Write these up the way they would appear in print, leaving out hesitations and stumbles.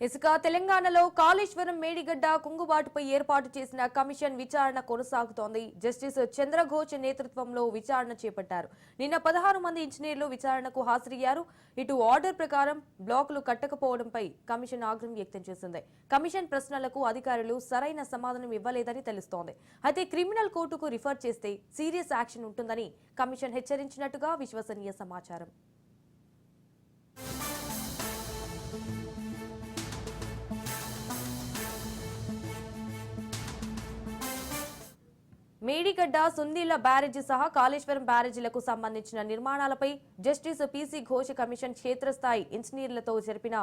ఇసుక తెలంగాణలో కాళేశ్వరం మేడిగడ్డ కుంగుబాటుపై ఏర్పాటు చేసిన కమిషన్ విచారణ కొనసాగుతోంది. జస్టిస్ చంద్రఘోష్ నేతృత్వంలో విచారణ చేపట్టారు. నిన్న 16 మంది ఇంజనీర్లు విచారణకు హాజరయ్యారు. ఇటు ఆర్డర్ ప్రకారం బ్లాకులు కట్టకపోవడంపై కమిషన్ ఆగ్రహం వ్యక్తం చేసింది. కమిషన్ ప్రశ్నలకు అధికారులు సరైన సమాధానం ఇవ్వలేదని తెలుస్తోంది. అయితే క్రిమినల్ కోర్టుకు రిఫర్ చేస్తే సీరియస్ యాక్షన్ ఉంటుందని కమిషన్ హెచ్చరించినట్టుగా విశ్వసనీయ సమాచారం. మేడిగడ్డ సుందీల బ్యారేజీ సహా కాళేశ్వరం బ్యారేజీలకు సంబంధించిన నిర్మాణాలపై జస్టిస్ పీసీ ఘోష్ కమిషన్ క్షేత్రస్థాయి ఇంజనీర్లతో జరిపిన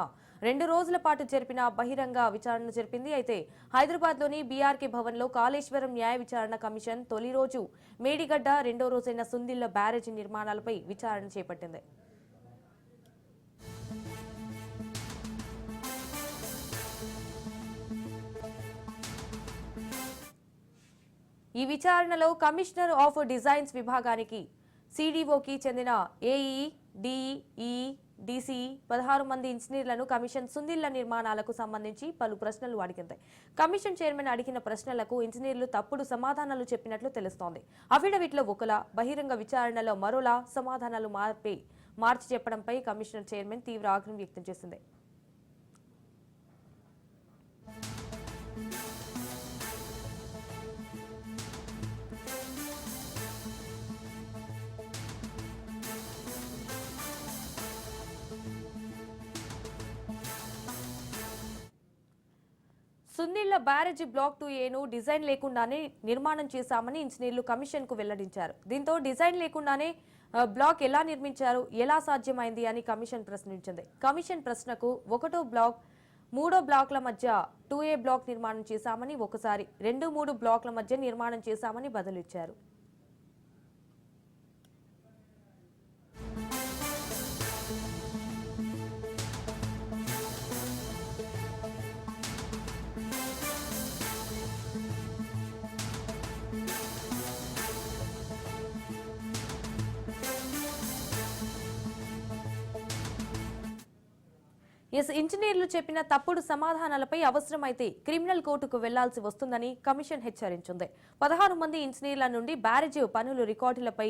2 రోజుల పాటు జరిపిన బహిరంగ విచారణ జరిపింది. అయితే హైదరాబాద్లోని బీఆర్కే భవన్లో కాళేశ్వరం న్యాయ విచారణ కమిషన్ తొలి రోజు మేడిగడ్డ, రెండో రోజైన సుందీల బ్యారేజీ నిర్మాణాలపై విచారణ చేపట్టింది. ఈ విచారణలో కమిషనర్ ఆఫ్ డిజైన్స్ విభాగానికి సిడిఓకి చెందిన ఏఈ, డిఈ, డీసీఈ 16 మంది ఇంజనీర్లను కమిషన్ సుందీళ్ల నిర్మాణాలకు సంబంధించి పలు ప్రశ్నలు అడిగింది. కమిషన్ చైర్మన్ అడిగిన ప్రశ్నలకు ఇంజనీర్లు తప్పుడు సమాధానాలు చెప్పినట్లు తెలుస్తోంది. అఫిడవిట్లో ఒకలా, బహిరంగ విచారణలో మరోలా సమాధానాలు మార్చి చెప్పడంపై కమిషనర్ చైర్మన్ తీవ్ర ఆగ్రహం వ్యక్తం చేసింది. సుందీళ్ల బ్యారేజీ బ్లాక్ 2A డిజైన్ లేకుండానే నిర్మాణం చేశామని ఇంజనీర్లు కమిషన్ కు వెల్లడించారు. దీంతో డిజైన్ లేకుండానే బ్లాక్ ఎలా నిర్మించారు, ఎలా సాధ్యమైంది అని కమిషన్ ప్రశ్నించింది. కమిషన్ ప్రశ్నకు 1వ బ్లాక్, 3వ బ్లాక్ల మధ్య 2A బ్లాక్ నిర్మాణం చేశామని ఒకసారి, 2, 3 బ్లాక్ల మధ్య నిర్మాణం చేశామని బదులిచ్చారు. ఇంజనీర్లు చెప్పిన తప్పుడు సమాధానాలపై అవసరమైతే క్రిమినల్ కోర్టుకు వెళ్లాల్సి వస్తుందని కమిషన్ హెచ్చరించింది. 16 మంది ఇంజనీర్ల నుండి బ్యారేజీ పనుల రికార్డులపై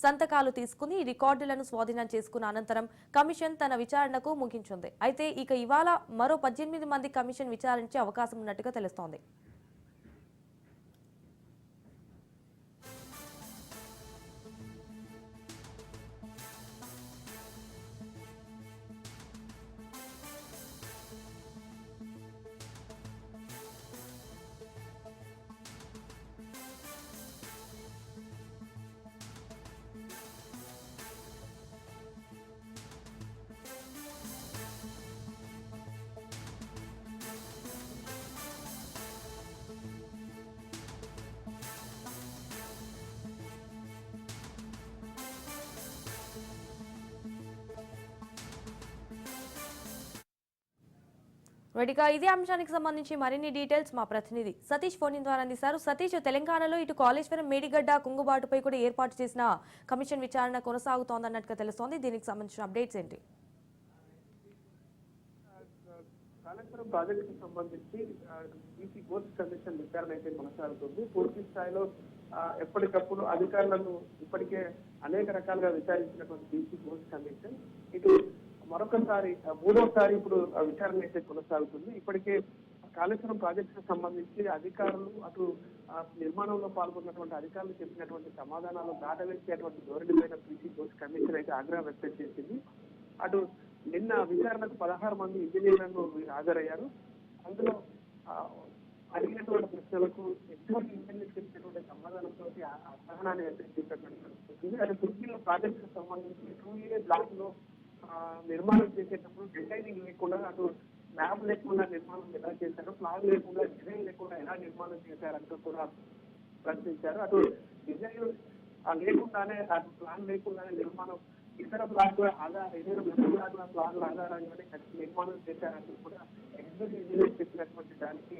సంతకాలు తీసుకుని రికార్డులను స్వాధీనం చేసుకున్న అనంతరం కమిషన్ తన విచారణకు ముగించింది. అయితే ఇవాళ మరో 18 మంది కమిషన్ విచారించే అవకాశం ఉన్నట్టుగా తెలుస్తోంది. ఇదే అంశానికి సంబంధించి మరిన్ని డీటెయిల్స్ మా ప్రతినిధి సతీష్ ఫోన్ ద్వారా అందిస్తారు. సతీష్, తెలంగాణలో ఇటు కాళేశ్వరం మేడిగడ్డ కుంగుబాటుపై కూడా ఏర్పాటు చేసిన కమిషన్ విచారణ కొనసాగుతోందన్నట్టుగా తెలుస్తోంది. దీనికి సంబంధించిన అప్డేట్స్ ఏంటి? కాళేశ్వరం ప్రాజెక్టుకు సంబంధించి పీసీ ఘోష్ కమిషన్ విచారణ అయితే కొనసాగుతుంది. పూర్తి స్థాయిలో ఎప్పటికప్పుడు అధికారులను ఇప్పటికే అనేక రకాలుగా విచారించినటువంటి పీసీ ఘోష్ కమిషన్ ఇటు మరొకసారి 3వసారి ఇప్పుడు విచారణ అయితే కొనసాగుతుంది. ఇప్పటికే కాళేశ్వరం ప్రాజెక్టుకు సంబంధించి అధికారులు అటు నిర్మాణంలో పాల్గొన్నటువంటి అధికారులు చెప్పినటువంటి సమాధానాలు దాటవేసేటువంటి ధోరణిపైన పీసీ ఘోష్ కమిషన్ అయితే ఆగ్రహం వ్యక్తం చేసింది. అటు నిన్న విచారణకు 16 మంది ఇంజనీర్లను హాజరయ్యారు. అందులో అడిగినటువంటి ప్రశ్నలకు ఎటువంటి ఇంజనీర్ చెప్పినటువంటి సమాధానంతో అసహనాన్ని వ్యక్తం చేసినటువంటి పరిస్థితి. అది తుర్కీలో ప్రాజెక్టుకు సంబంధించి 2A బ్లాక్ లో నిర్మాణం చేసేటప్పుడు డిజైనింగ్ లేకుండా, అటు మ్యాప్ లేకుండా నిర్మాణం ఎలా చేశారు, ప్లాన్ లేకుండా, డిజైన్ లేకుండా ఎలా నిర్మాణం చేశారంటూ కూడా ప్రశ్నించారు. అటు డిజైన్ లేకుండానే, అటు ప్లాన్ లేకుండానే నిర్మాణం ఇతర బ్లాక్ల ప్లాన్ల ఆధారంగానే నిర్మాణం చేశారంటూ కూడా ఎగ్జిక్యూటివ్ ఇంజనీర్ చెప్పినటువంటి దానికి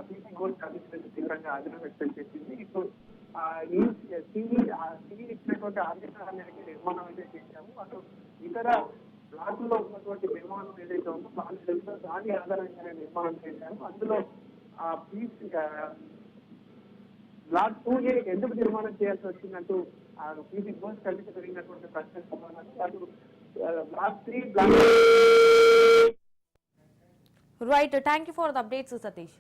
పీసీ ఘోష్ కమిషన్ తీవ్రంగా ఆగ్రహం వ్యక్తం చేసింది. ఇప్పుడు సివిల్ ఇచ్చినటువంటి ఆదేశాల మేరకు నిర్మాణం అయితే చేశాము. అటు ఇతర బ్లాక్ లో ఉన్నటువంటి నిర్మాణం ఏదైతే ఉందో వాళ్ళు తెలుసో దాని ఆధారంగానే నిర్మాణం చేశారు. అందులో ఆ పీస్ బ్లాక్ 2A ఎందుకు నిర్మాణం చేయాల్సి వచ్చిందంటూ ఆ పీసీ బోస్ కమిటీ జరిగినటువంటి ప్రశ్నకు సమాధానం వాళ్ళు block 3 block right, thank you for the updates Satish.